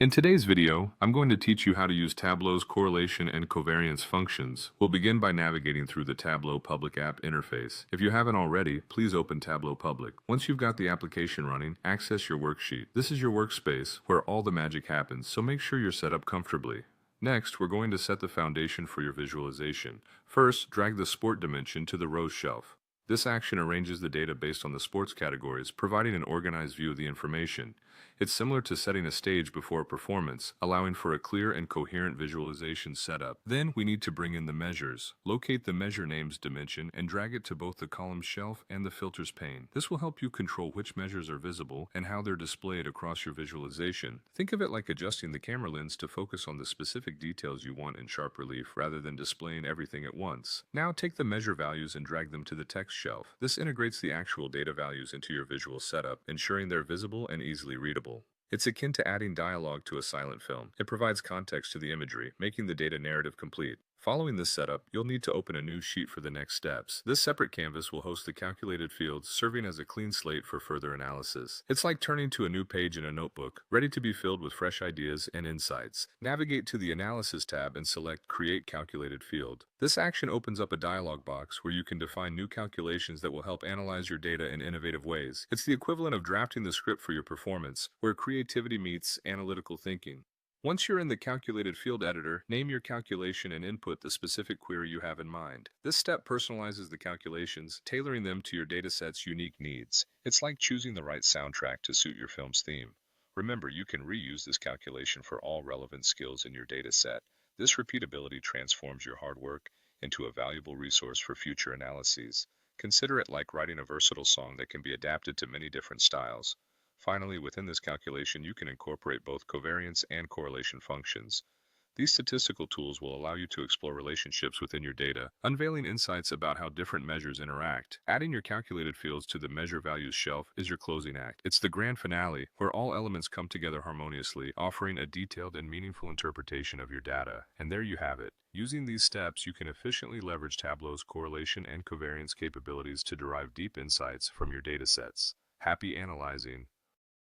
In today's video, I'm going to teach you how to use Tableau's correlation and covariance functions. We'll begin by navigating through the Tableau Public App interface. If you haven't already, please open Tableau Public. Once you've got the application running, access your worksheet. This is your workspace where all the magic happens, so make sure you're set up comfortably. Next, we're going to set the foundation for your visualization. First, drag the sport dimension to the rows shelf. This action arranges the data based on the sports categories, providing an organized view of the information. It's similar to setting a stage before a performance, allowing for a clear and coherent visualization setup. Then we need to bring in the measures. Locate the measure names dimension and drag it to both the column shelf and the filters pane. This will help you control which measures are visible and how they're displayed across your visualization. Think of it like adjusting the camera lens to focus on the specific details you want in sharp relief rather than displaying everything at once. Now take the measure values and drag them to the text shelf. This integrates the actual data values into your visual setup, ensuring they're visible and easily readable. It's akin to adding dialogue to a silent film. It provides context to the imagery, making the data narrative complete. Following this setup, you'll need to open a new sheet for the next steps. This separate canvas will host the calculated fields, serving as a clean slate for further analysis. It's like turning to a new page in a notebook, ready to be filled with fresh ideas and insights. Navigate to the Analysis tab and select Create Calculated Field. This action opens up a dialog box where you can define new calculations that will help analyze your data in innovative ways. It's the equivalent of drafting the script for your performance, where creativity meets analytical thinking. Once you're in the Calculated Field Editor, name your calculation and input the specific query you have in mind. This step personalizes the calculations, tailoring them to your dataset's unique needs. It's like choosing the right soundtrack to suit your film's theme. Remember, you can reuse this calculation for all relevant skills in your dataset. This repeatability transforms your hard work into a valuable resource for future analyses. Consider it like writing a versatile song that can be adapted to many different styles. Finally, within this calculation, you can incorporate both covariance and correlation functions. These statistical tools will allow you to explore relationships within your data, unveiling insights about how different measures interact. Adding your calculated fields to the measure values shelf is your closing act. It's the grand finale, where all elements come together harmoniously, offering a detailed and meaningful interpretation of your data. And there you have it. Using these steps, you can efficiently leverage Tableau's correlation and covariance capabilities to derive deep insights from your datasets. Happy analyzing!